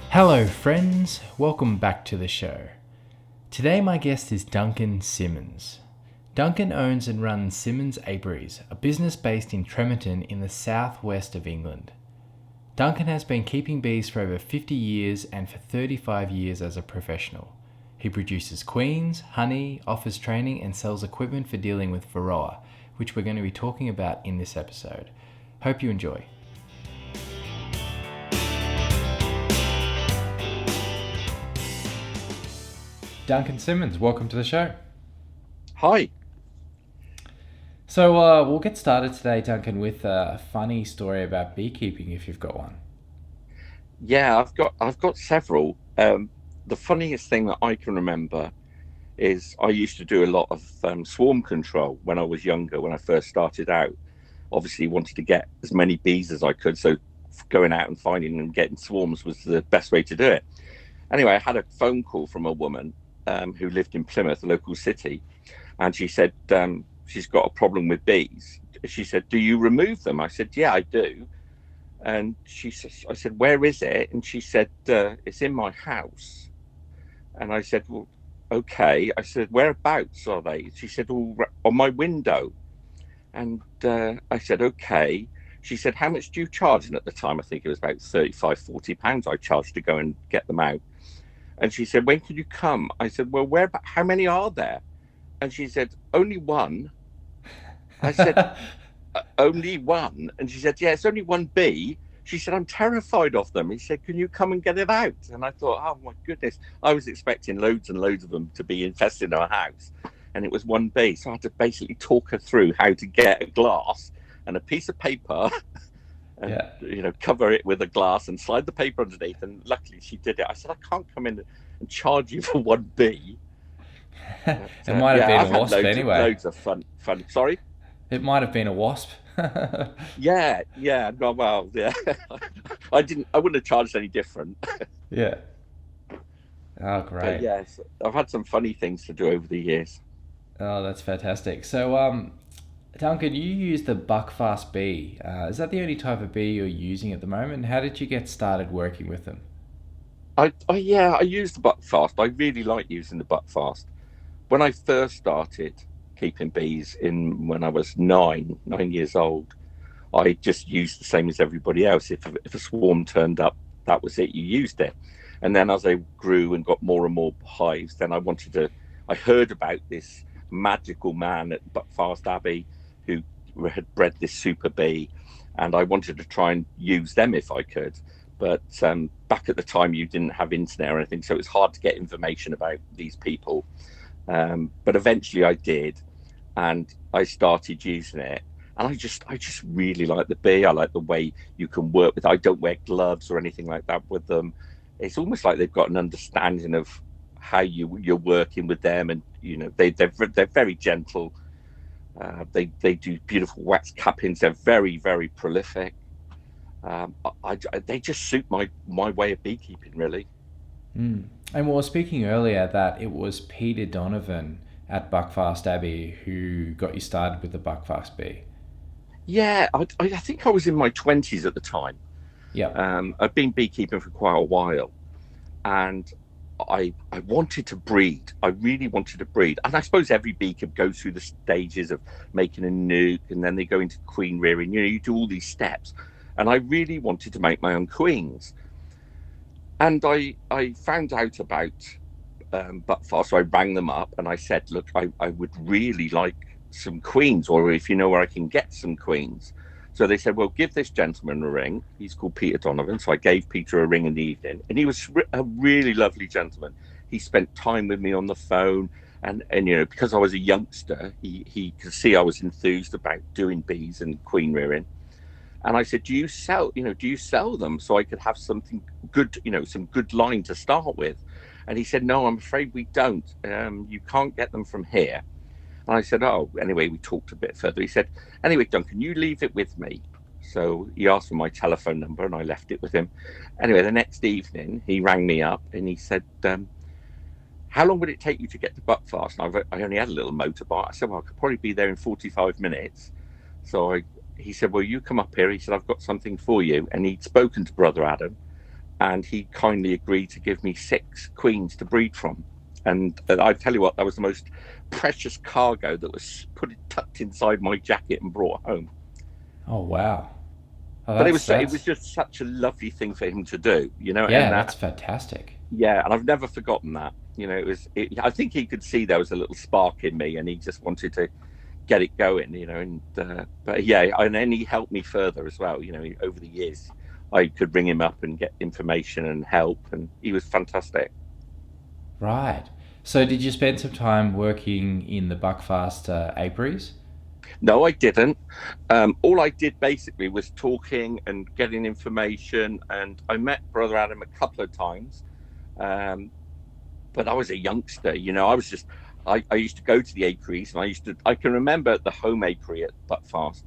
Hello friends, welcome back to the show. Today my guest is Duncan Simmons. Duncan owns and runs Simmons Apiaries, a business based in Tremerton in the southwest of England. Duncan has been keeping bees for over 50 years and for 35 years as a professional. He produces queens, honey, offers training and sells equipment for dealing with Varroa, which we're going to be talking about in this episode. Hope you enjoy. Duncan Simmons, welcome to the show. Hi. So we'll get started today, Duncan, with a funny story about beekeeping, if you've got one. Yeah, I've got several. The funniest thing that I can remember is I used to do a lot of swarm control when I was younger, when I first started out. Obviously wanted to get as many bees as I could, so going out and finding and getting swarms was the best way to do it. Anyway, I had a phone call from a woman who lived in Plymouth, a local city, and she said she's got a problem with bees. She said, "Do you remove them?" I said, "Yeah, I do." And I said, "Where is it?" And she said, "It's in my house." And I said, "Well, okay." I said, "Whereabouts are they?" She said, "Oh, on my window." And I said, "Okay." She said, "How much do you charge?" And at the time, I think it was about £35-40 I charged to go and get them out. And she said, "When can you come?" I said, "Well, how many are there?" And she said, "Only one." I said, "Only one?" And she said, "Yeah, it's only one bee." She said, "I'm terrified of them." He said, "Can you come and get it out?" And I thought, oh my goodness, I was expecting loads and loads of them to be infested in our house. And it was one bee. So I had to basically talk her through how to get a glass and a piece of paper and cover it with a glass and slide the paper underneath. And luckily she did it. I said, "I can't come in and charge you for one bee." It might have been a wasp anyway. Loads of fun. Sorry? It might have been a wasp. Yeah. No, well, yeah. I wouldn't have charged any different. Yeah. Oh, great. But yes, I've had some funny things to do over the years. Oh, that's fantastic. So, Duncan, you use the Buckfast bee. Is that the only type of bee you're using at the moment? How did you get started working with them? I use the Buckfast. I really like using the Buckfast. When I first started keeping bees when I was nine years old, I just used the same as everybody else. If a swarm turned up, that was it. You used it. And then as I grew and got more and more hives, then I heard about this magical man at Buckfast Abbey who had bred this super bee, and I wanted to try and use them if I could. But back at the time, you didn't have internet or anything, so it was hard to get information about these people. But eventually I did, and I started using it. And I just really like the bee. I like the way you can work with. I don't wear gloves or anything like that with them. It's almost like they've got an understanding of how you're working with them, and they're very gentle. They do beautiful wax cappings. They're very, very prolific. They just suit my way of beekeeping, really. And we were speaking earlier that it was Peter Donovan at Buckfast Abbey who got you started with the Buckfast bee. Yeah, I think I was in my 20s at the time. Yeah. I've been beekeeping for quite a while, and I wanted to breed. I really wanted to breed. And I suppose every beekeeper goes through the stages of making a nuke, and then they go into queen rearing. You do all these steps. And I really wanted to make my own queens. And I found out about Buckfast, so I rang them up and I said, "Look, I would really like some queens, or if you know where I can get some queens." So they said, "Well, give this gentleman a ring." He's called Peter Donovan. So I gave Peter a ring in the evening, and he was a really lovely gentleman. He spent time with me on the phone, and because I was a youngster, he could see I was enthused about doing bees and queen rearing. And I said, do you sell them so I could have something good, some good line to start with? And he said, "No, I'm afraid we don't. You can't get them from here." And I said, "Oh," anyway, we talked a bit further. He said, "Anyway, Duncan, you leave it with me." So he asked for my telephone number and I left it with him. Anyway, the next evening he rang me up and he said, how long would it take you to get to Buckfast? And I only had a little motorbike. I said, well, I could probably be there in 45 minutes. So he said, well, you come up here. He said, I've got something for you. And he'd spoken to Brother Adam and he kindly agreed to give me 6 queens to breed from. And I tell you what, that was the most precious cargo that was tucked inside my jacket and brought home. Oh, wow. Oh, but it was just such a lovely thing for him to do, you know. Yeah, that's fantastic. Yeah, and I've never forgotten that. You know, I think he could see there was a little spark in me, and he just wanted to get it going, you know. And but yeah, and then he helped me further as well. You know, over the years, I could ring him up and get information and help, and he was fantastic. Right. So, did you spend some time working in the Buckfast apiaries? No, I didn't. All I did basically was talking and getting information, and I met Brother Adam a couple of times. But I was a youngster, you know. I used to go to the apiaries, and I can remember the home apiary at Buckfast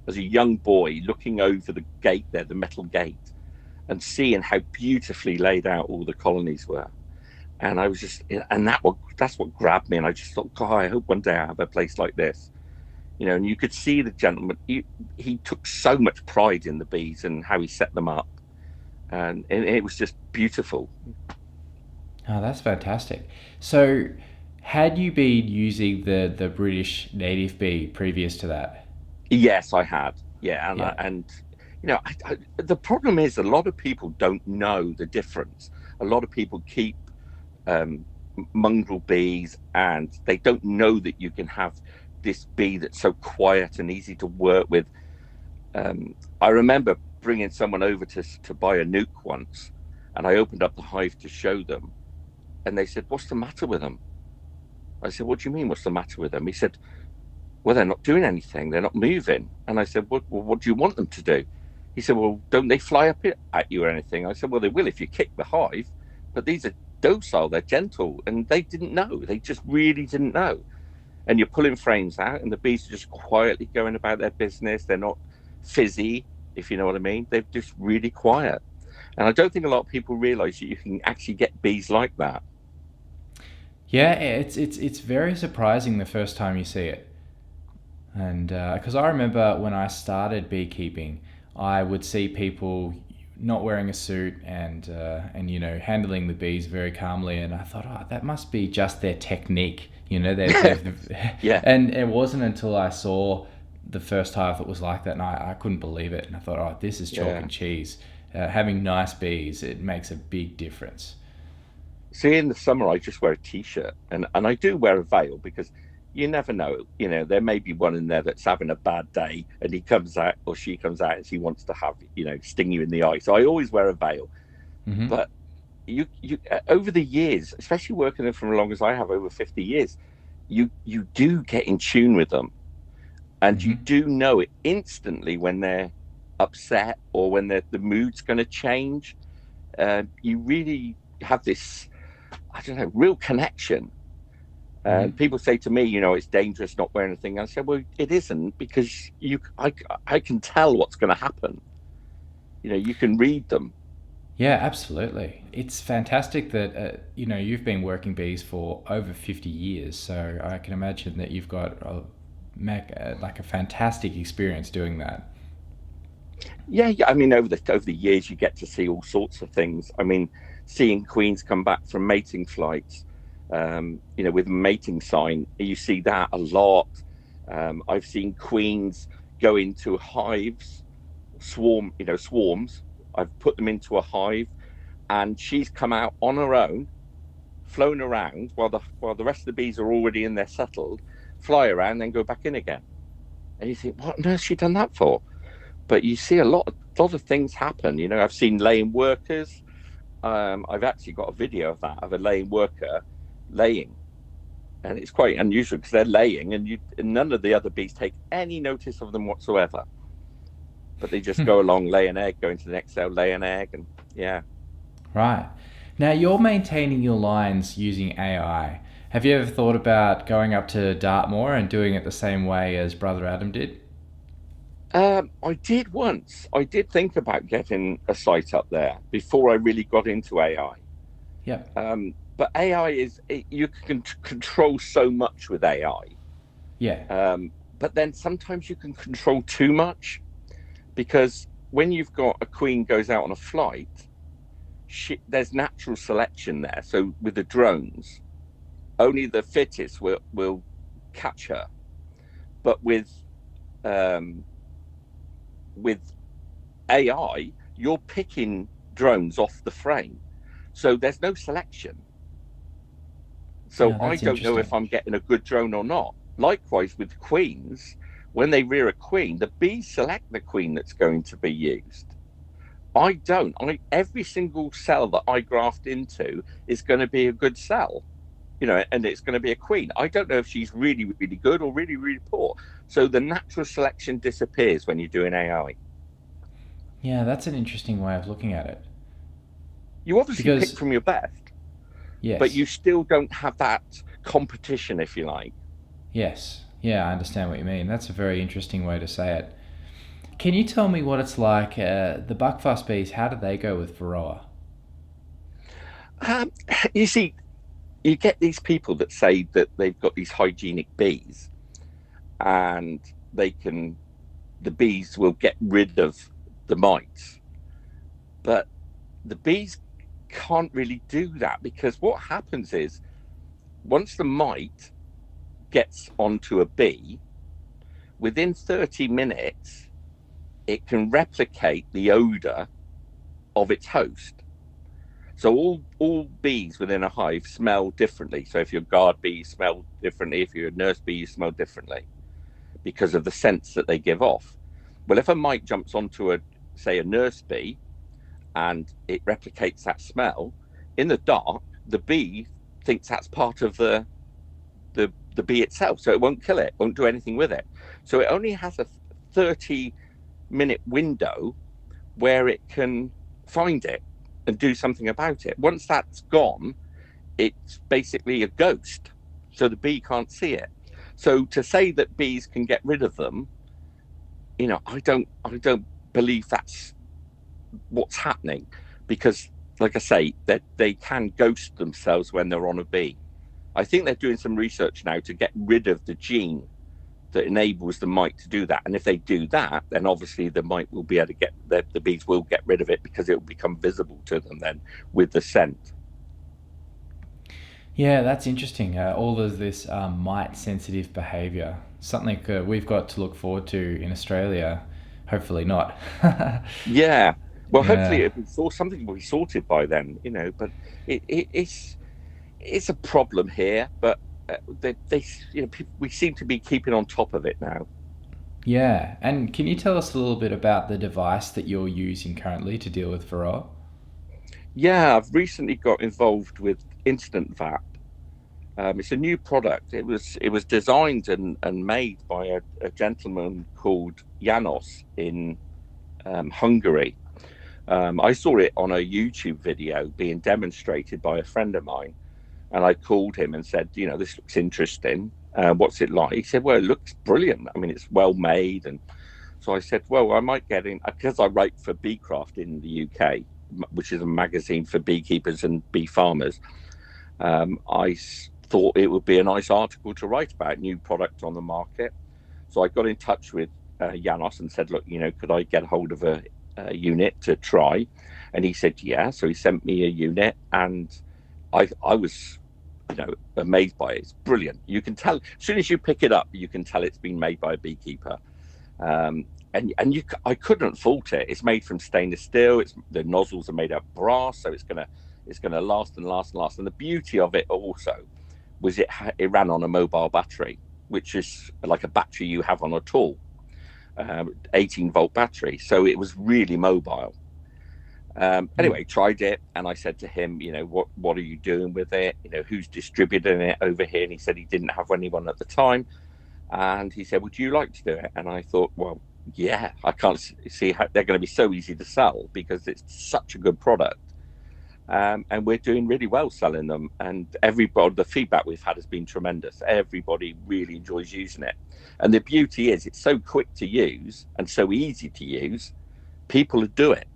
as a young boy looking over the gate there, the metal gate, and seeing how beautifully laid out all the colonies were. And I was just, and that's what grabbed me. And I just thought, God, I hope one day I have a place like this. You know, and you could see the gentleman, he took so much pride in the bees and how he set them up. And it was just beautiful. Oh, that's fantastic. So, had you been using the British native bee previous to that? Yes, I had. Yeah, and you know, the problem is a lot of people don't know the difference. A lot of people keep mongrel bees, and they don't know that you can have this bee that's so quiet and easy to work with. I remember bringing someone over to buy a nuc once, and I opened up the hive to show them, and they said, "What's the matter with them?" I said, "What do you mean, what's the matter with them?" He said, "Well, they're not doing anything, they're not moving." And I said, well, what do you want them to do? He said, "Well, don't they fly up at you or anything?" I said, "Well, they will if you kick the hive, but these are docile, they're gentle." And they didn't know, they just really didn't know. And you're pulling frames out and the bees are just quietly going about their business. They're not fizzy, if you know what I mean. They're just really quiet. And I don't think a lot of people realize that you can actually get bees like that. Yeah, it's very surprising the first time you see it. And because I remember when I started beekeeping, I would see people not wearing a suit and you know, handling the bees very calmly, and I thought, oh, that must be just their technique, you know. Yeah. And it wasn't until I saw the first hive that was like that, and I couldn't believe it, and I thought, oh, this is chalk and cheese. Having nice bees, it makes a big difference. See, in the summer, I just wear a t-shirt, and I do wear a veil because you never know. You know, there may be one in there that's having a bad day, and he comes out or she comes out and she wants to have, you know, sting you in the eye. So I always wear a veil. Mm-hmm. But you over the years, especially working them for as long as I have, over 50 years, you do get in tune with them, and you do know it instantly when they're upset or when the mood's going to change. You really have this, I don't know, real connection. People say to me, you know, it's dangerous not wearing anything. I say, well, it isn't, because I can tell what's going to happen. You know, you can read them. Yeah, absolutely. It's fantastic that, you know, you've been working bees for over 50 years. So I can imagine that you've got like a fantastic experience doing that. Yeah. I mean, over the years, you get to see all sorts of things. I mean, seeing queens come back from mating flights. You know, with mating sign, you see that a lot. I've seen queens go into hives, swarms. I've put them into a hive, and she's come out on her own, flown around while the rest of the bees are already in there settled, fly around, then go back in again. And you think, what on earth has she done that for? But you see a lot of things happen. You know, I've seen laying workers. I've actually got a video of that, of a laying worker laying, and it's quite unusual because they're laying and none of the other bees take any notice of them whatsoever, but they just go along, lay an egg, go into the next cell, lay an egg, and yeah. Right. Now, you're maintaining your lines using AI. Have you ever thought about going up to Dartmoor and doing it the same way as Brother Adam did? I did once. I did think about getting a site up there before I really got into AI. Yep. But AI you can control so much with AI. Yeah. But then sometimes you can control too much, because when you've got a queen goes out on a flight, there's natural selection there. So with the drones, only the fittest will catch her. But with AI, you're picking drones off the frame, so there's no selection. So Yeah, I that's don't know if interesting. I'm getting a good drone or not. Likewise with queens, when they rear a queen, the bees select the queen that's going to be used. I don't. Every single cell that I graft into is going to be a good cell, and it's going to be a queen. I don't know if she's really, really good or really, really poor. So the natural selection disappears when you're doing AI. Yeah, that's an interesting way of looking at it. You obviously pick Because from your best, but yes, you still don't have that competition, if you like. yes, yeah, I understand what you mean. That's a very interesting way to say it. Can you tell me what it's like? The Buckfast bees, how do they go with Varroa? Um, you see, you get these people that say that they've got these hygienic bees, and the bees will get rid of the mites, but the bees can't really do that, because what happens is once the mite gets onto a bee, within 30 minutes, it can replicate the odor of its host. So all bees within a hive smell differently. So if you're a guard bee, you smell differently. If you're a nurse bee, you smell differently because of the scents that they give off. Well, if a mite jumps onto say a nurse bee, and it replicates that smell, in the dark, the bee thinks that's part of the bee itself. So it won't kill it, won't do anything with it. So it only has a 30-minute window where it can find it and do something about it. Once that's gone, it's basically a ghost. So the bee can't see it. So to say that bees can get rid of them, I don't believe that's what's happening, because, like I say, that they can ghost themselves when they're on a bee. I think they're doing some research now to get rid of the gene that enables the mite to do that. And if they do that, then obviously the mite will be able to the bees will get rid of it, because it will become visible to them then with the scent. Yeah, that's interesting. All of this mite sensitive behavior, something we've got to look forward to in Australia. Hopefully not. Yeah. Well, hopefully Yeah. something will be sorted by then, but it's a problem here, but we seem to be keeping on top of it now. Yeah. And can you tell us a little bit about the device that you're using currently to deal with Varroa? Yeah, I've recently got involved with InstantVap. It's a new product. It was designed and made by a gentleman called Janos in Hungary. I saw it on a YouTube video being demonstrated by a friend of mine, and I called him and said, this looks interesting. What's it like? He said, well, it looks brilliant. I mean, it's well made. And so I said, well, I might get in, because I write for Beecraft in the UK, which is a magazine for beekeepers and bee farmers. I thought it would be a nice article to write about, new product on the market. So I got in touch with Janos and said, look, could I get hold of a unit to try? And he said, yeah. So he sent me a unit, and I was, amazed by it. It's brilliant. You can tell, as soon as you pick it up, you can tell it's been made by a beekeeper. I couldn't fault it. It's made from stainless steel. The nozzles are made out of brass, so it's gonna last and last and last. And the beauty of it also was it ran on a mobile battery, which is like a battery you have on a tool, 18-volt battery. So it was really mobile. Anyway, tried it, and I said to him, what are you doing with it? Who's distributing it over here? And he said he didn't have anyone at the time. And he said, would you like to do it? And I thought, well, yeah, I can't see how they're going to be so easy to sell, because it's such a good product. And we're doing really well selling them. And everybody, the feedback we've had has been tremendous. Everybody really enjoys using it. And the beauty is it's so quick to use and so easy to use, people do it.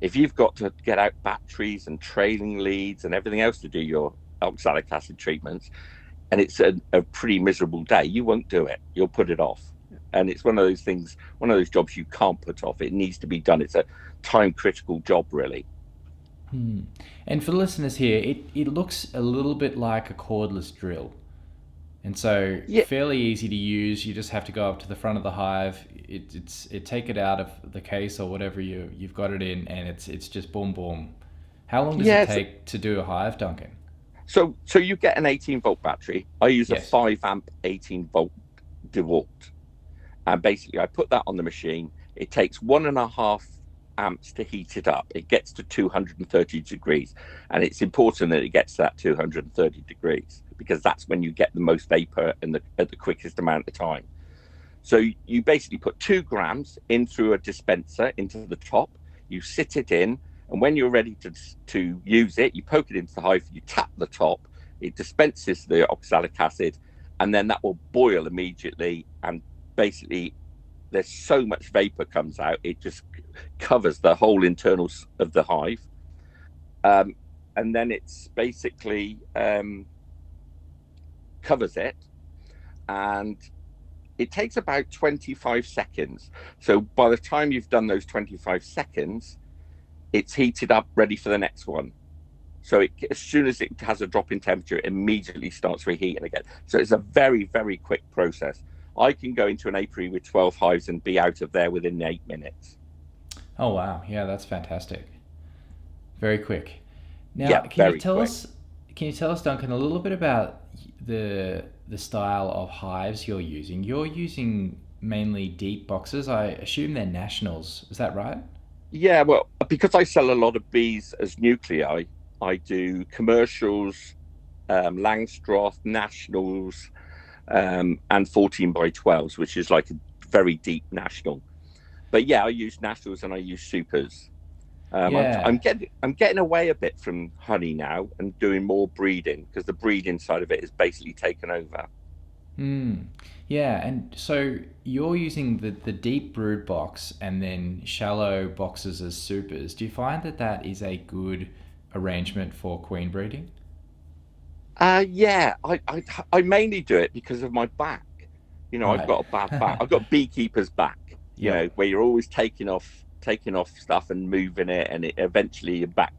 If you've got to get out batteries and trailing leads and everything else to do your oxalic acid treatments, and it's a pretty miserable day, you won't do it. You'll put it off. And it's one of those things, one of those jobs you can't put off. It needs to be done. It's a time critical job, really. And for the listeners here, it looks a little bit like a cordless drill. And so Yeah. fairly easy to use. You just have to go up to the front of the hive. It take it out of the case or whatever you've got it in, and it's just boom boom. How long does it take to do a hive, Duncan? So you get an 18-volt battery. I use a 5-amp 18-volt DeWalt. And basically I put that on the machine. It takes 1.5 amps to heat it up. It gets to 230 degrees. And it's important that it gets to that 230 degrees because that's when you get the most vapor at the quickest amount of time. So you basically put 2 grams in through a dispenser into the top. You sit it in, and when you're ready to use it, you poke it into the hive, you tap the top, it dispenses the oxalic acid, and then that will boil immediately. And basically, there's so much vapor comes out, it just covers the whole internals of the hive. And then it's basically covers it, and it takes about 25 seconds. So by the time you've done those 25 seconds, it's heated up, ready for the next one. So as soon as it has a drop in temperature, it immediately starts reheating again. So it's a very, very quick process. I can go into an apiary with 12 hives and be out of there within 8 minutes. Oh, wow. Yeah, that's fantastic. Very quick. Now, Yeah, can you tell us, Duncan, a little bit about the style of hives you're using? You're using mainly deep boxes. I assume they're nationals. Is that right? Yeah, well, because I sell a lot of bees as nuclei, I do commercials, Langstroth, nationals, and 14 by 12s, which is like a very deep national. But yeah, I use nationals and I use supers. I'm getting away a bit from honey now and doing more breeding because the breeding side of it is basically taken over. Yeah, and so you're using the deep brood box and then shallow boxes as supers. Do you find that is a good arrangement for queen breeding? Yeah, I mainly do it because of my back. Right. I've got a bad back. I've got beekeeper's back. Where you're always taking off stuff and moving it, and it eventually your back,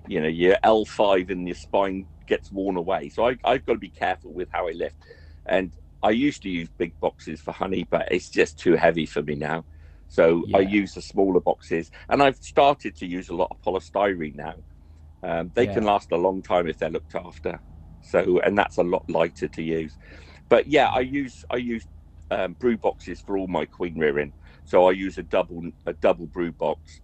your L5 in your spine gets worn away. So I've got to be careful with how I lift. And I used to use big boxes for honey, but it's just too heavy for me now. So I use the smaller boxes, and I've started to use a lot of polystyrene now. They can last a long time if they're looked after. So, and that's a lot lighter to use. But yeah, I use brood boxes for all my queen rearing. So I use a double brood box,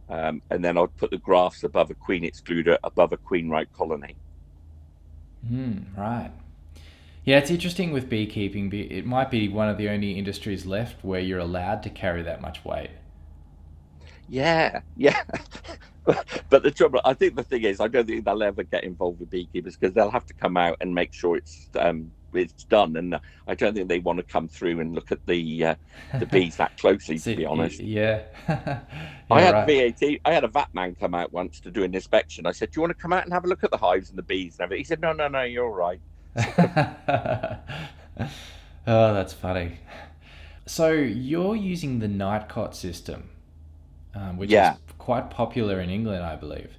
and then I'll put the grafts above a queen excluder above a queen right colony. Right. Yeah, it's interesting with beekeeping. It might be one of the only industries left where you're allowed to carry that much weight. Yeah. But the trouble, I think the thing is, I don't think they'll ever get involved with beekeepers because they'll have to come out and make sure it's done, and I don't think they want to come through and look at the bees that closely. To be honest, yeah. I had I had a VAT man come out once to do an inspection. I said, "Do you want to come out and have a look at the hives and the bees and everything?" He said, "No, you're all right." Oh, that's funny. So you're using the Nicot system, which is quite popular in England, I believe.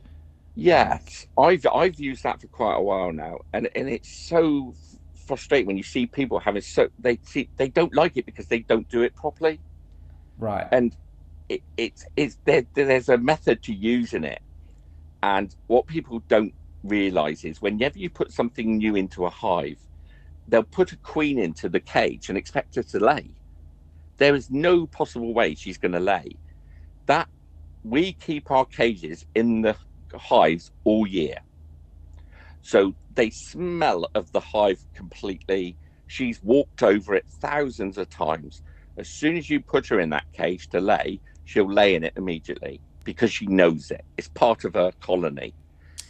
Yes, I've used that for quite a while now, and it's so frustrating when you see people having they don't like it because they don't do it properly. Right. And there's a method to using it, and what people don't realize is whenever you put something new into a hive, they'll put a queen into the cage and expect her to lay. There is no possible way she's going to lay. That we keep our cages in the hives all year, so they smell of the hive completely. She's walked over it thousands of times. As soon as you put her in that cage to lay, she'll lay in it immediately. because she knows it. It's part of her colony.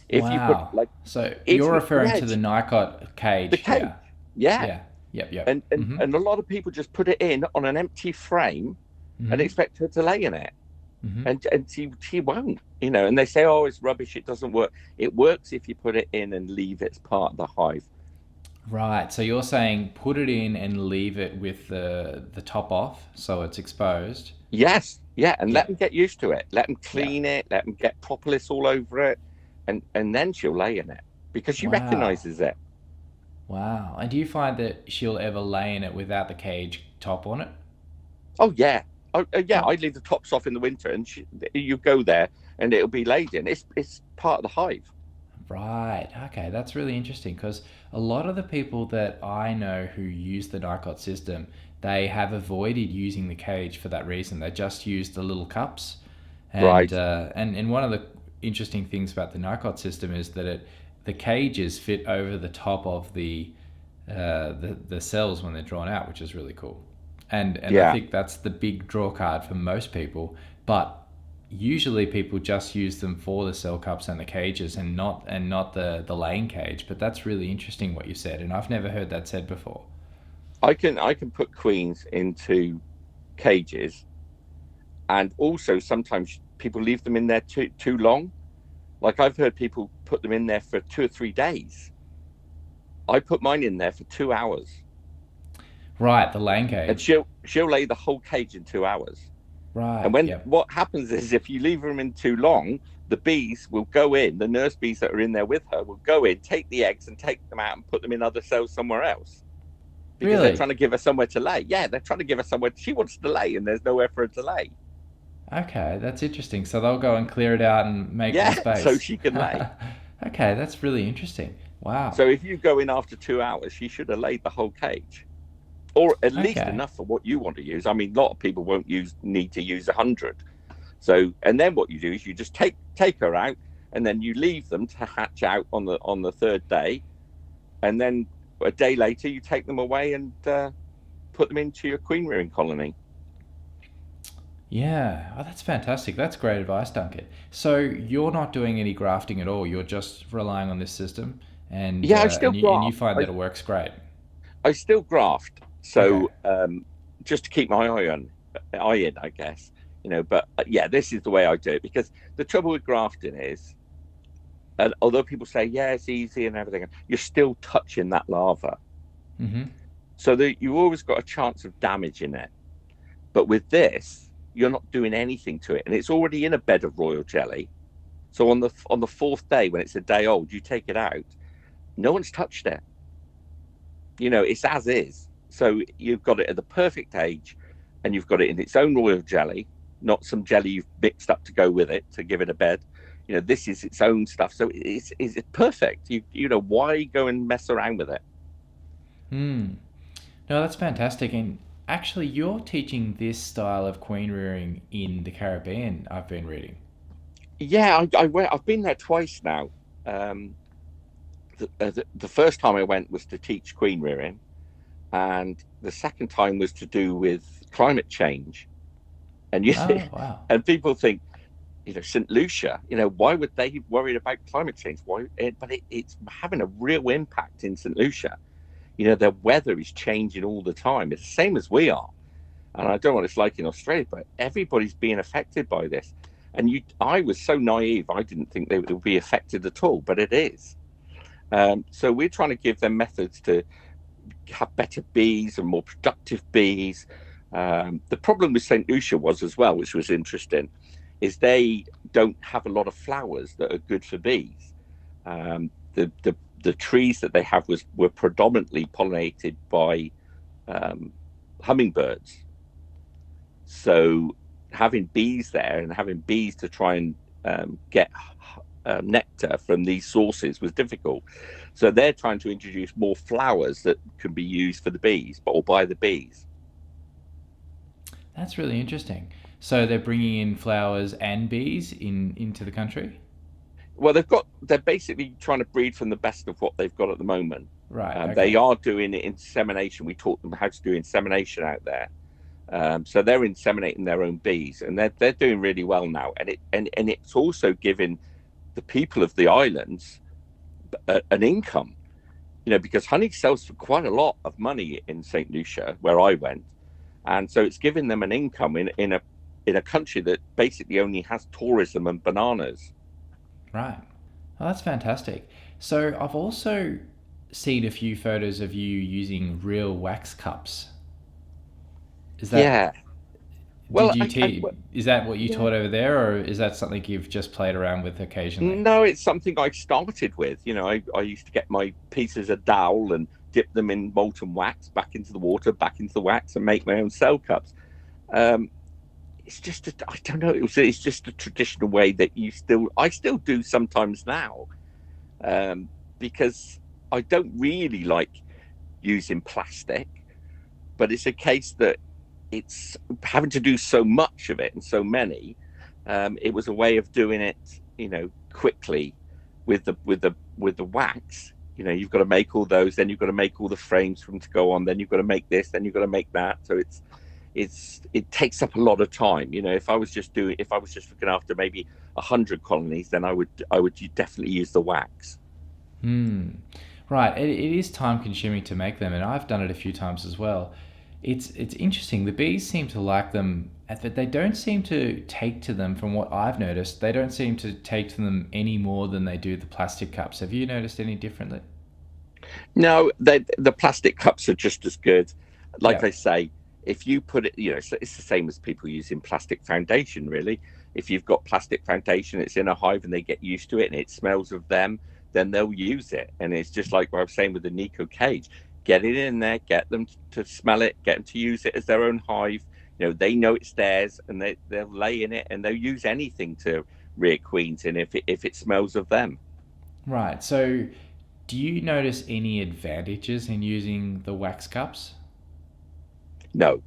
If you put Wow. like, So if you're you, referring yeah, to the Nicot the cage cage, here. yeah, Yeah. Yep. Yep. and Mm-hmm. and a lot of people just put it in on an empty frame and Mm-hmm. expect her to lay in it, Mm-hmm. and she won't, and they say, oh, it's rubbish, it doesn't work. It works if you put it in and leave it as part of the hive. Right. So you're saying put it in and leave it with the top off so it's exposed. Yes, yeah, and let Yeah. them get used to it. Let them Yeah. clean it. Let them get propolis all over it, and then she'll lay in it because she Wow. recognizes it. Wow. And do you find that she'll ever lay in it without the cage top on it? Oh yeah, yeah. Oh, I leave the tops off in the winter, and you go there, and it'll be laid in. It's part of the hive. right. Okay, that's really interesting because a lot of the people that I know who use the Nicot system, they have avoided using the cage for that reason. They just use the little cups, Right. and one of the interesting things about the Nicot system is that the cages fit over the top of the cells when they're drawn out, which is really cool. And I Yeah. think that's the big draw card for most people. But usually people just use them for the cell cups and the cages and not the laying cage. But that's really interesting what you said, and I've never heard that said before. I can put queens into cages, and also sometimes people leave them in there too long. Like I've heard people put them in there for 2 or 3 days. I put mine in there for 2 hours, Right, the laying and cage. she'll lay the whole cage in 2 hours. And Right, when yep. what happens is if you leave them in too long, the bees will go in. The nurse bees that are in there with her will go in, take the eggs, and take them out and put them in other cells somewhere else because they're Really? trying to give her somewhere to lay. Yeah, they're trying to give her somewhere. She wants to lay, and there's nowhere for her to lay. Okay, that's interesting. So they'll go and clear it out and make more Yeah, so space. she can lay. Okay, that's really interesting. Wow. So if you go in after 2 hours, she should have laid the whole cage, or at least Okay. enough for what you want to use. I mean, a lot of people won't need to use 100. So, and then what you do is you just take her out, and then you leave them to hatch out on the third day, and then a day later you take them away and put them into your queen rearing colony. Yeah, oh, that's fantastic. That's great advice, Duncan. So you're not doing any grafting at all. You're just relying on this system, and Yeah, I uh, still and you and you graft. find that it works great. I still graft. Okay. So just to keep my eye in, I guess. But yeah, this is the way I do it because the trouble with grafting is, and although people say yeah, it's easy and everything, you're still touching that larva, Mm-hmm. so that you always got a chance of damaging it. But with this, you're not doing anything to it, and it's already in a bed of royal jelly. So on the fourth day, when it's a day old, you take it out. No one's touched it. It's as is. So you've got it at the perfect age, and you've got it in its own royal jelly, not some jelly you've mixed up to go with it to give it a bed. This is its own stuff. So it's perfect. Why go and mess around with it? Hmm. No, that's fantastic. And actually, you're teaching this style of queen rearing in the Caribbean. I've been reading. Yeah, I've been there twice now. Um, the first time I went was to teach queen rearing, and the second time was to do with climate change. And Oh, wow. and people think, St. Lucia, why would they be worried about climate change? Why? But it's having a real impact in St. Lucia. Their weather is changing all the time. It's the same as we are. And I don't know what it's like in Australia, but everybody's being affected by this. And I was so naive, I didn't think they would be affected at all, but it is. So we're trying to give them methods to have better bees and more productive bees. The problem with St. Lucia was as well, which was interesting, is they don't have a lot of flowers that are good for bees. The trees that they have were predominantly pollinated by hummingbirds. So having bees there and having bees to try and get nectar from these sources was difficult. So they're trying to introduce more flowers that can be used for the bees, or by the bees. That's really interesting. So they're bringing in flowers and bees into the country? Well, they're basically trying to breed from the best of what they've got at the moment. Right, They okay. are doing insemination. We taught them how to do insemination out there. So they're inseminating their own bees, and they're doing really well now. And it's also giving the people of the islands an income, because honey sells for quite a lot of money in St. Lucia, where I went, and so it's giving them an income in a country that basically only has tourism and bananas. Right. Oh, that's fantastic. So I've also seen a few photos of you using real wax cups. Is that Yeah. Well, did you te- is that what you yeah. taught over there, or is that something you've just played around with occasionally? No, it's something I started with. I used to get my pieces of dowel and dip them in molten wax back into the water, back into the wax, and make my own cell cups. Um, it's just I don't know. It's just a traditional way that I still do sometimes now, because I don't really like using plastic, but it's a case that it's having to do so much of it and so many. It was a way of doing it, quickly with the wax. You've got to make all those, then you've got to make all the frames for them to go on, then you've got to make this, then you've got to make that. So it takes up a lot of time. If I was just looking after maybe 100 colonies, then I would definitely use the wax. Right. It is time consuming to make them, and I've done it a few times as well. It's interesting. The bees seem to like them, but they don't seem to take to them. From what I've noticed, they don't seem to take to them any more than they do the plastic cups. Have you noticed any differently? No, the plastic cups are just as good. Like Yeah. I say, if you put it, it's the same as people using plastic foundation, really. If you've got plastic foundation, it's in a hive and they get used to it and it smells of them, then they'll use it. And it's just like what I was saying with the Nicot cage. Get it in there, get them to smell it, get them to use it as their own hive. They know it's theirs, and they'll lay in it, and they'll use anything to rear queens in if it smells of them. Right. So, do you notice any advantages in using the wax cups? No,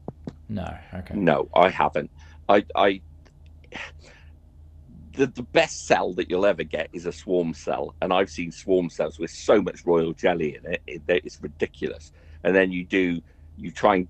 No. Okay. no, I haven't. I the best cell that you'll ever get is a swarm cell, and I've seen swarm cells with so much royal jelly in it's ridiculous. And then you try and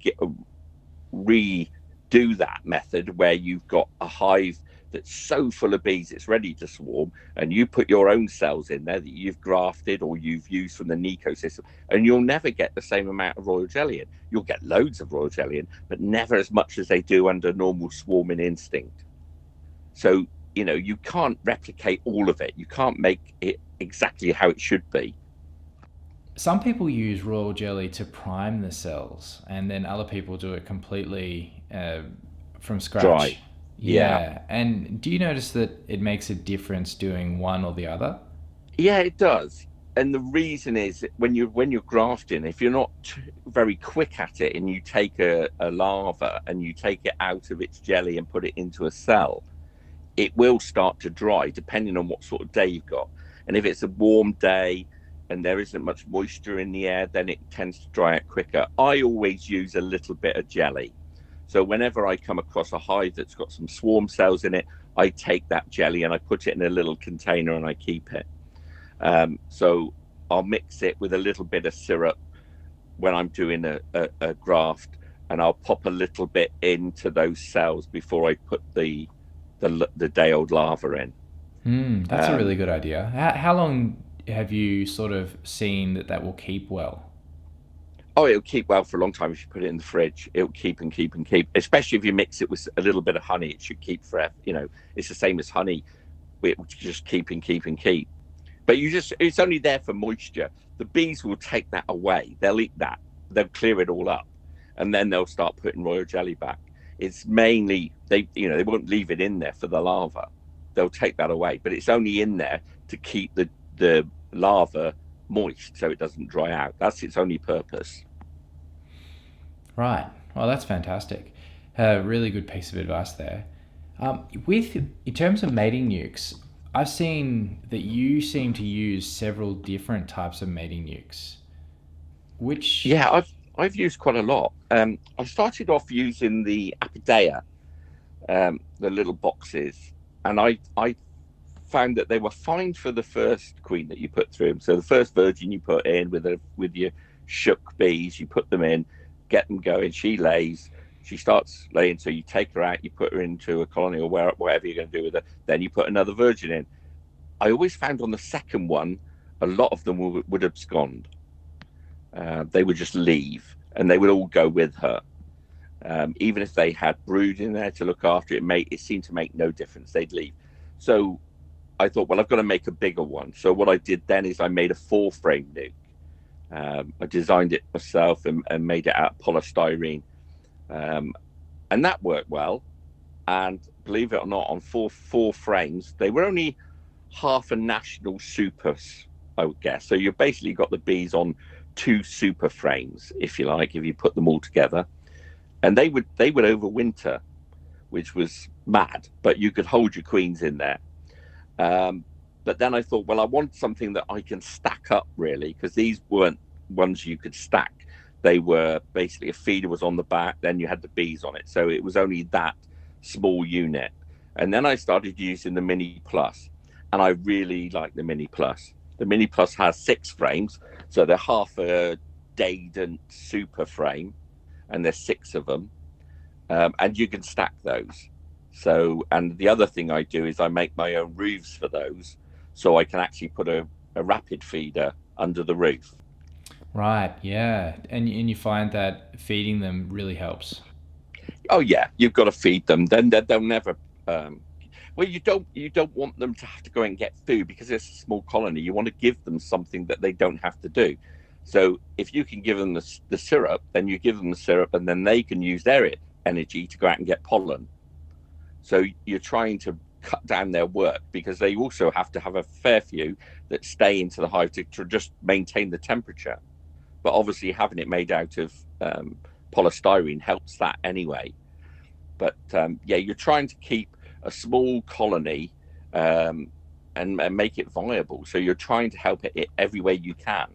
redo that method where you've got a hive that's so full of bees it's ready to swarm, and you put your own cells in there that you've grafted or you've used from the Nicot system, and you'll never get the same amount of royal jelly in. You'll get loads of royal jelly in, but never as much as they do under normal swarming instinct. So you can't replicate all of it. You can't make it exactly how it should be. Some people use royal jelly to prime the cells, and then other people do it completely from scratch. Dry. Yeah. Yeah. And do you notice that it makes a difference doing one or the other? Yeah, it does. And the reason is when you're grafting, if you're not very quick at it and you take a larva and you take it out of its jelly and put it into a cell, it will start to dry depending on what sort of day you've got. And if it's a warm day and there isn't much moisture in the air, then it tends to dry out quicker. I always use a little bit of jelly. So whenever I come across a hive that's got some swarm cells in it, I take that jelly and I put it in a little container and I keep it. So I'll mix it with a little bit of syrup when I'm doing a graft, and I'll pop a little bit into those cells before I put the day-old larva in. That's a really good idea. How long have you sort of seen that will keep well? Oh, it'll keep well for a long time if you put it in the fridge. It'll keep and keep and keep, especially if you mix it with a little bit of honey. It should keep forever. It's the same as honey. It will just keep and keep and keep. But it's only there for moisture. The bees will take that away. They'll eat that. They'll clear it all up. And then they'll start putting royal jelly back. It's mainly, they won't leave it in there for the larva. They'll take that away. But it's only in there to keep the larva moist so it doesn't dry out. That's its only purpose. Right. Well, that's fantastic. Really good piece of advice there. In terms of mating nukes, I've seen that you seem to use several different types of mating nukes. Which Yeah, I've used quite a lot. I started off using the apidea, the little boxes, and I found that they were fine for the first queen that you put through them. So the first virgin you put in with your shook bees, you put them in, get them going. She lays, She starts laying, so you take her out, you put her into a colony or whatever you're going to do with her. Then you put another virgin in. I always found on the second one, a lot of them would abscond. They would just leave, and they would all go with her. Even if they had brood in there to look after it, it seemed to make no difference. They'd leave. So I thought, well, I've got to make a bigger one. So what I did then is I made a 4-frame nuc. I designed it myself and made it out of polystyrene. And that worked well. And believe it or not, on four frames, they were only half a national supers, I would guess. So you've basically got the bees on 2 super frames, if you like, if you put them all together. And they would overwinter, which was mad, but you could hold your queens in there. But then I thought, well, I want something that I can stack up, really, because these weren't ones you could stack. They were basically, a feeder was on the back, then you had the bees on it. So it was only that small unit. And then I started using the Mini Plus, and I really like the Mini Plus. The Mini Plus has 6 frames, so they're half a Dadant super frame, and there's 6 of them, and you can stack those. So, and the other thing I do is I make my own roofs for those, so I can actually put a rapid feeder under the roof. Right, yeah. And you find that feeding them really helps. Oh yeah, you've got to feed them. Then they'll never. Well, you don't want them to have to go and get food, because it's a small colony. You want to give them something that they don't have to do. So if you can give them the syrup, then you give them the syrup, and then they can use their energy to go out and get pollen. So you're trying to cut down their work, because they also have to have a fair few that stay into the hive to just maintain the temperature. But obviously having it made out of polystyrene helps that anyway. But yeah, you're trying to keep a small colony and make it viable. So you're trying to help it every way you can.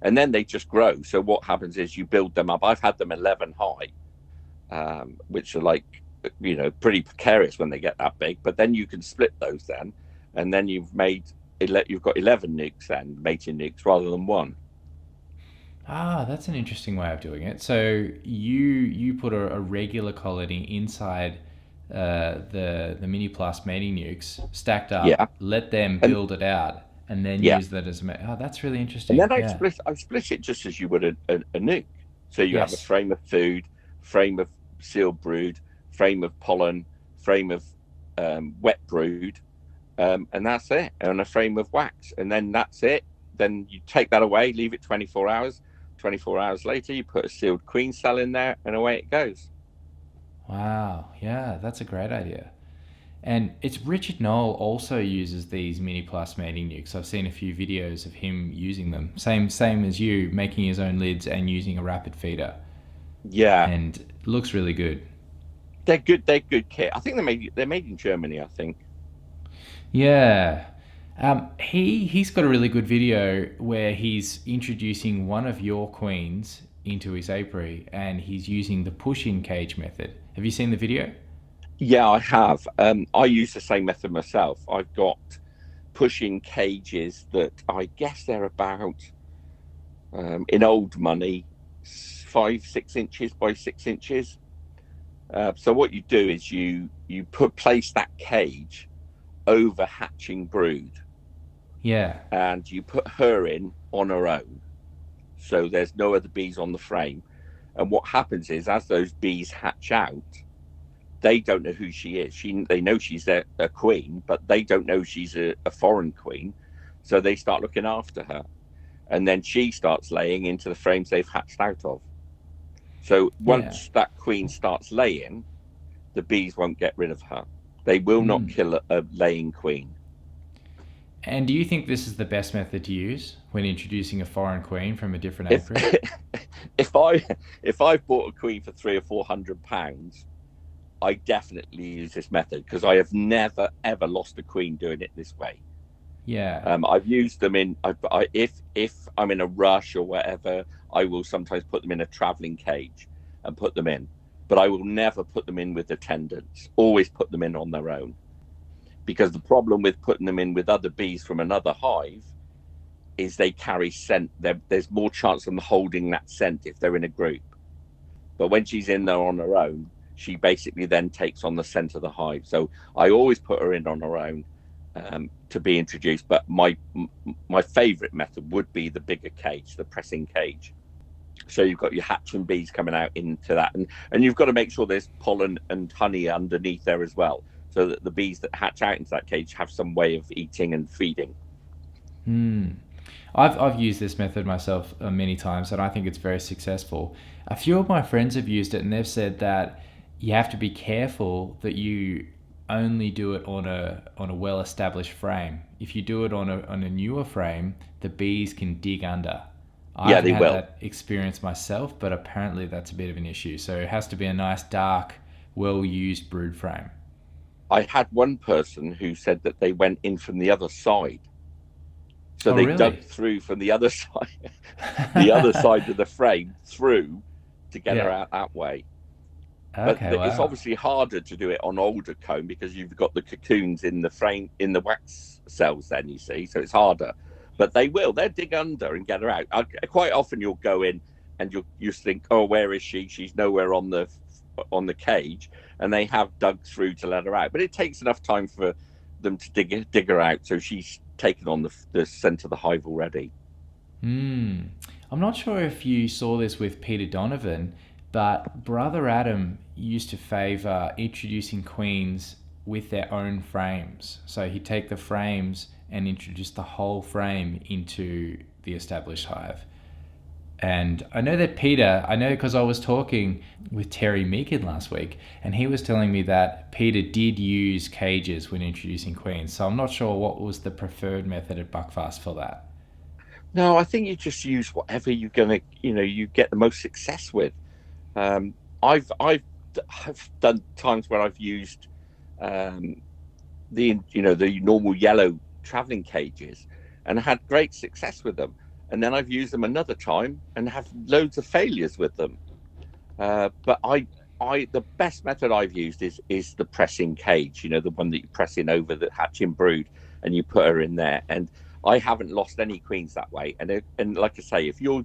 And then they just grow. So what happens is you build them up. I've had them 11 high, which are like, pretty precarious when they get that big. But then you can split those then, and then you've got 11 nucs then, mating nucs, rather than 1. Ah, that's an interesting way of doing it. So you put a regular colony inside the Mini Plus mating nukes, stacked up, Yeah. let them build it out, and then use that as oh, that's really interesting. And then I split it just as you would a nuc. So you have a frame of food, frame of sealed brood, frame of pollen, frame of wet brood, and that's it, and a frame of wax, and then that's it. Then you take that away, leave it 24 hours. 24 hours later, you put a sealed queen cell in there, and away it goes. Wow, yeah, that's a great idea. And it's Richard Knoll also uses these Mini Plus mating nukes. I've seen a few videos of him using them. Same as you, making his own lids and using a rapid feeder. Yeah, and it looks really good. They're good. They're good kit. I think they're made in Germany, I think. Yeah. He's got a really good video where he's introducing one of your queens into his apiary, and he's using the push-in cage method. Have you seen the video? Yeah, I have. I use the same method myself. I've got push-in cages that I guess they're about, in old money, 5-6 inches by 6 inches. So what you do is you place that cage over hatching brood. Yeah. And you put her in on her own. So there's no other bees on the frame. And what happens is, as those bees hatch out, they don't know who she is. They know she's a queen, but they don't know she's a foreign queen. So they start looking after her. And then she starts laying into the frames they've hatched out of. So once that queen starts laying, the bees won't get rid of her. They will not kill a laying queen. And do you think this is the best method to use when introducing a foreign queen from a different apiary? If I've bought a queen for £300 or £400, I definitely use this method, because I have never ever lost a queen doing it this way. Yeah. I've used them in. If I'm in a rush or whatever, I will sometimes put them in a traveling cage and put them in. But I will never put them in with attendants. Always put them in on their own. Because the problem with putting them in with other bees from another hive is they carry scent. There's more chance of them holding that scent if they're in a group. But when she's in there on her own, she basically then takes on the scent of the hive. So I always put her in on her own to be introduced. But my favourite method would be the bigger cage, the pressing cage. So you've got your hatching bees coming out into that, and you've got to make sure there's pollen and honey underneath there as well, so that the bees that hatch out into that cage have some way of eating and feeding. I've used this method myself many times, and I think it's very successful. A few of my friends have used it, and they've said that you have to be careful that you only do it on a well-established frame. If you do it on a newer frame, the bees can dig under. I haven't had that experience myself, but apparently that's a bit of an issue. So it has to be a nice, dark, well-used brood frame. I had one person who said that they went in from the other side. So they dug through from the other side, the other side of the frame through to get her out that way. Okay, but it's obviously harder to do it on older comb because you've got the cocoons in the frame, in the wax cells then, you see, so it's harder. But they'll dig under and get her out. Quite often you'll go in and you think, oh, where is she? She's nowhere on the cage, and they have dug through to let her out. But it takes enough time for them to dig her out, so she's taken on the scent of the hive already. I'm not sure if you saw this with Peter Donovan, but Brother Adam used to favour introducing queens with their own frames. So he'd take the frames and introduce the whole frame into the established hive. And I know that Peter, because I was talking with Terry Meakin last week, and he was telling me that Peter did use cages when introducing queens. So I'm not sure what was the preferred method at Buckfast for that. No, I think you just use whatever you're gonna, you get the most success with. I've done times where I've used the normal yellow traveling cages and had great success with them. And then I've used them another time and have loads of failures with them. But the best method I've used is the pressing cage, the one that you press in over the hatching brood and you put her in there. And I haven't lost any queens that way. And like I say, if you're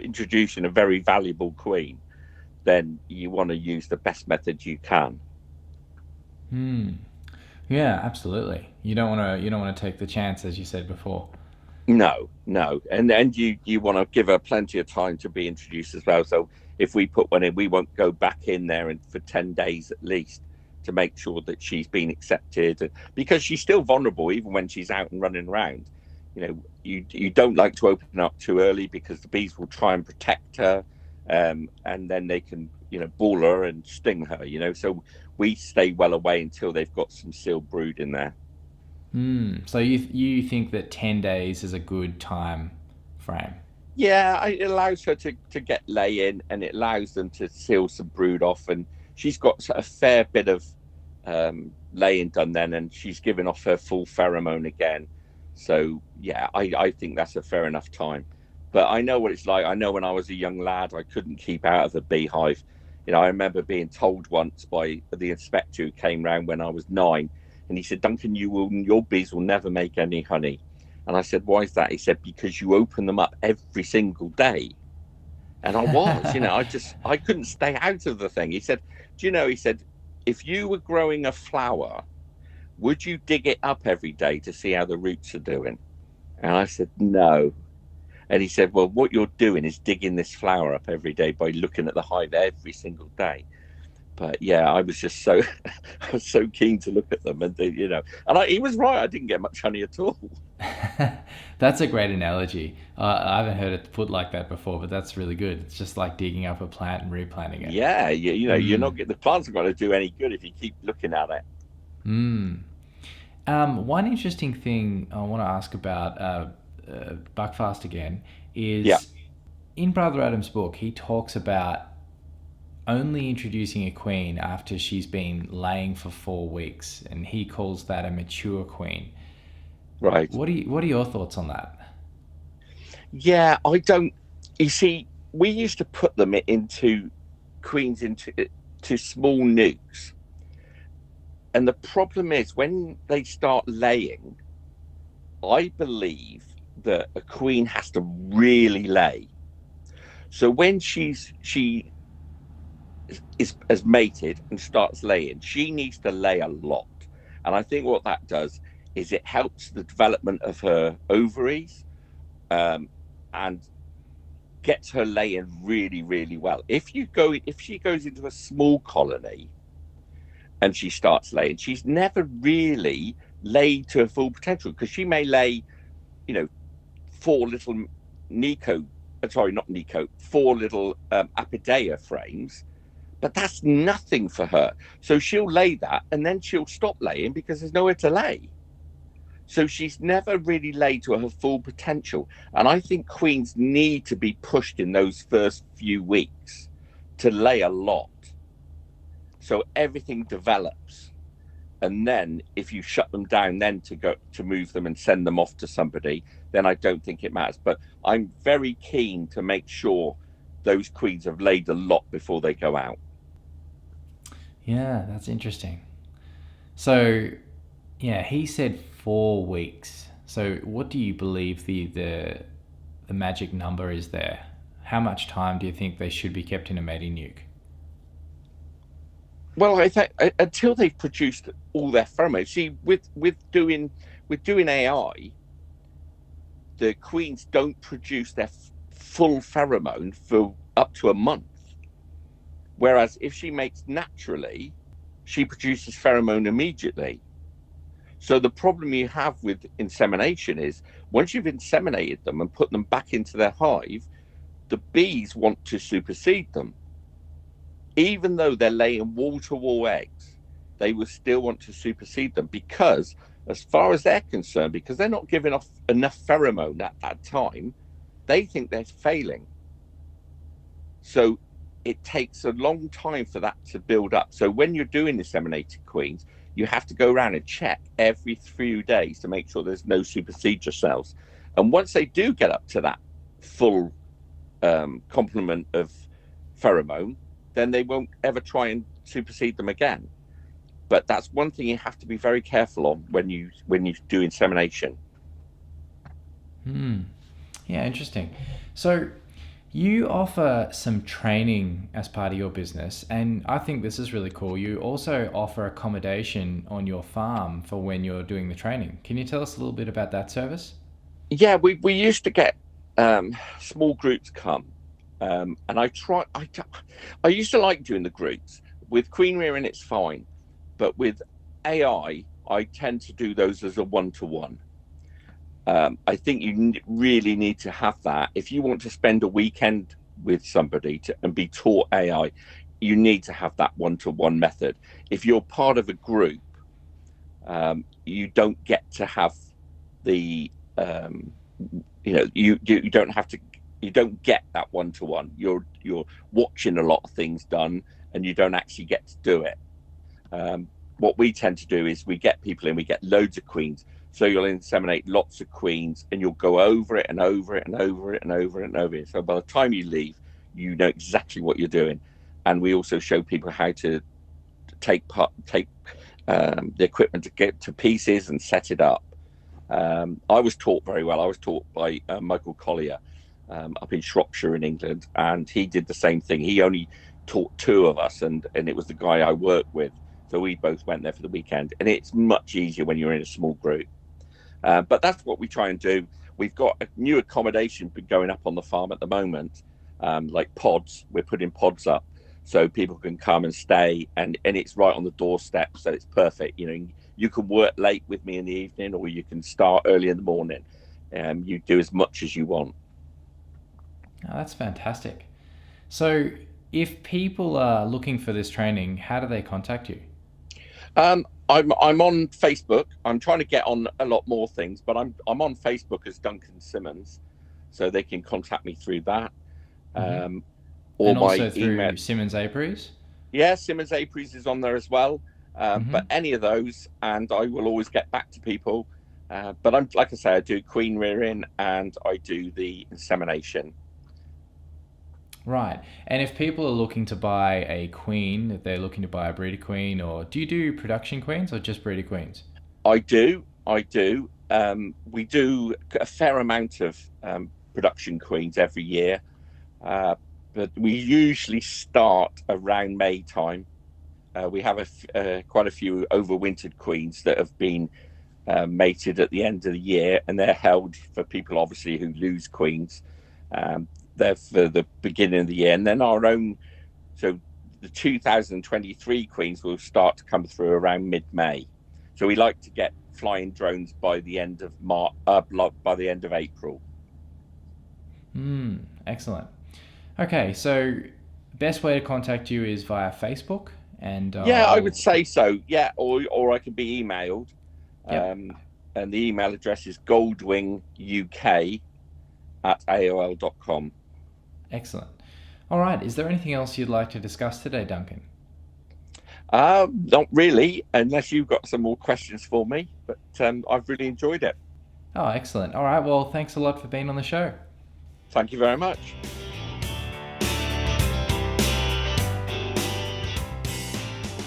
introducing a very valuable queen, then you want to use the best method you can. Yeah, absolutely. You don't want to take the chance, as you said before. No, and you want to give her plenty of time to be introduced as well. So if we put one in, we won't go back in there for 10 days at least to make sure that she's been accepted, because she's still vulnerable even when she's out and running around. You don't like to open up too early because the bees will try and protect her, and then they can ball her and sting her. So we stay well away until they've got some sealed brood in there. So you think that 10 days is a good time frame? Yeah, it allows her to get lay in, and it allows them to seal some brood off, and she's got a fair bit of laying done then, and she's given off her full pheromone again. So yeah, I think that's a fair enough time. But I know what it's like. I know when I was a young lad, I couldn't keep out of the beehive. I remember being told once by the inspector who came round when I was 9, and he said, Duncan, your bees will never make any honey. And I said, why is that? He said, because you open them up every single day. And I was, I couldn't stay out of the thing. He said, he said, if you were growing a flower, would you dig it up every day to see how the roots are doing? And I said, no. And he said, well, what you're doing is digging this flower up every day by looking at the hive every single day. But yeah, I was just I was so keen to look at them, and he was right. I didn't get much honey at all. That's a great analogy. I haven't heard it put like that before, but that's really good. It's just like digging up a plant and replanting it. Yeah, you're not the plant's not going to do any good if you keep looking at it. One interesting thing I want to ask about Buckfast again is in Brother Adam's book, he talks about only introducing a queen after she's been laying for 4 weeks, and he calls that a mature queen. Right. What are your thoughts on that? Yeah, I don't. You see, we used to put them into queens into small nucs, and the problem is when they start laying, I believe that a queen has to really lay. So when she has mated and starts laying, she needs to lay a lot. And I think what that does is it helps the development of her ovaries, and gets her laying really, really well. If she goes into a small colony and she starts laying, she's never really laid to her full potential, because she may lay, four little four little apidea frames, but that's nothing for her. So she'll lay that and then she'll stop laying because there's nowhere to lay. So she's never really laid to her full potential. And I think queens need to be pushed in those first few weeks to lay a lot, so everything develops. And then if you shut them down then to move them and send them off to somebody, then I don't think it matters. But I'm very keen to make sure those queens have laid a lot before they go out. Yeah, that's interesting. So, yeah, he said 4 weeks. So, what do you believe the magic number is there? How much time do you think they should be kept in a mating nuke? Well, I think until they've produced all their pheromones. See, with doing AI, the queens don't produce their full pheromone for up to a month. Whereas if she makes naturally, she produces pheromone immediately. So the problem you have with insemination is, once you've inseminated them and put them back into their hive, the bees want to supersede them. Even though they're laying wall-to-wall eggs, they will still want to supersede them, because as far as they're concerned, because they're not giving off enough pheromone at that time, they think they're failing. So it takes a long time for that to build up. So when you're doing inseminated queens, you have to go around and check every few days to make sure there's no supersedure cells. And once they do get up to that full complement of pheromone, then they won't ever try and supersede them again. But that's one thing you have to be very careful on when you do insemination. Yeah, interesting. So you offer some training as part of your business, and I think this is really cool. You also offer accommodation on your farm for when you're doing the training. Can you tell us a little bit about that service? Yeah, we used to get small groups come. And I used to like doing the groups. With queen rearing, it's fine. But with AI, I tend to do those as a one-to-one. I think you really need to have that. If you want to spend a weekend with somebody and be taught AI, you need to have that one-to-one method. If you're part of a group, you don't get to have the, you don't have to. You don't get that one-to-one. You're watching a lot of things done, and you don't actually get to do it. What we tend to do is we get people in, we get loads of queens. So you'll inseminate lots of queens, and you'll go over it and over it and over it and over it and over it. So by the time you leave, you know exactly what you're doing. And we also show people how to take the equipment to get to pieces and set it up. I was taught very well. I was taught by Michael Collier, up in Shropshire in England, and he did the same thing. He only taught 2 of us, and it was the guy I worked with. So we both went there for the weekend, and it's much easier when you're in a small group. But that's what we try and do. We've got a new accommodation going up on the farm at the moment, like pods. We're putting pods up so people can come and stay, and it's right on the doorstep, so it's perfect. You can work late with me in the evening, or you can start early in the morning. You do as much as you want. Oh, that's fantastic. So if people are looking for this training, how do they contact you? I'm on Facebook. I'm trying to get on a lot more things, but I'm on Facebook as Duncan Simmons, so they can contact me through that. Mm-hmm. Or and also my through email. Simmons Apiaries? Yeah, Simmons Apiaries is on there as well. Mm-hmm. But any of those, and I will always get back to people. But I'm, like I say, I do queen rearing and I do the insemination. Right. And if people are looking to buy a queen, if they're looking to buy a breeder queen, or do you do production queens or just breeder queens? I do. We do a fair amount of production queens every year. but we usually start around May time. We have quite a few overwintered queens that have been mated at the end of the year, and they're held for people obviously who lose queens. They're for the beginning of the year, and then our own. So the 2023 queens will start to come through around mid-May. So we like to get flying drones by the end of by the end of April. Excellent. Okay, so best way to contact you is via Facebook, and Yeah, I would say so. Yeah, or I can be emailed. Yep. And the email address is goldwinguk@aol.com. Excellent. All right, is there anything else you'd like to discuss today, Duncan? Not really, unless you've got some more questions for me, but I've really enjoyed it. Oh, excellent. All right, well, thanks a lot for being on the show. Thank you very much.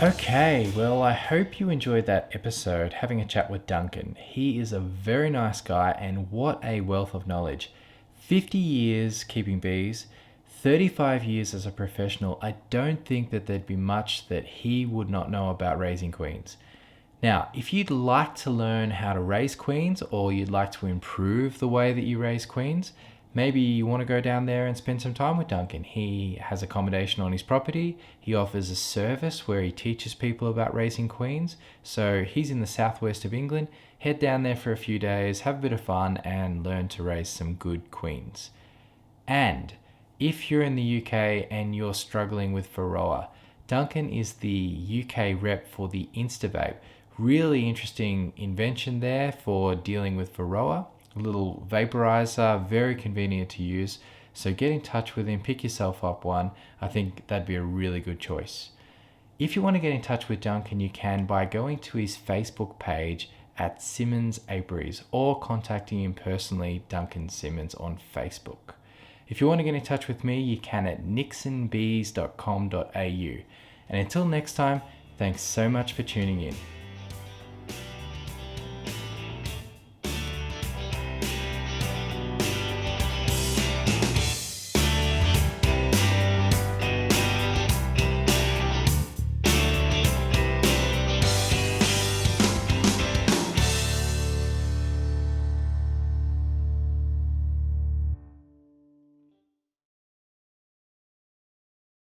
Okay, well, I hope you enjoyed that episode having a chat with Duncan. He is a very nice guy, and what a wealth of knowledge. 50 years keeping bees, 35 years as a professional. I don't think that there'd be much that he would not know about raising queens. Now, if you'd like to learn how to raise queens, or you'd like to improve the way that you raise queens, maybe you want to go down there and spend some time with Duncan. He has accommodation on his property. He offers a service where he teaches people about raising queens. So he's in the southwest of England. Head down there for a few days, have a bit of fun, and learn to raise some good queens. And if you're in the UK and you're struggling with Varroa, Duncan is the UK rep for the InstantVap. Really interesting invention there for dealing with Varroa. A little vaporizer, very convenient to use. So get in touch with him, pick yourself up one. I think that'd be a really good choice. If you want to get in touch with Duncan, you can by going to his Facebook page at Simmons Apiaries, or contacting him personally, Duncan Simmons, on Facebook. If you want to get in touch with me, you can at nixonbees.com.au. And until next time, thanks so much for tuning in.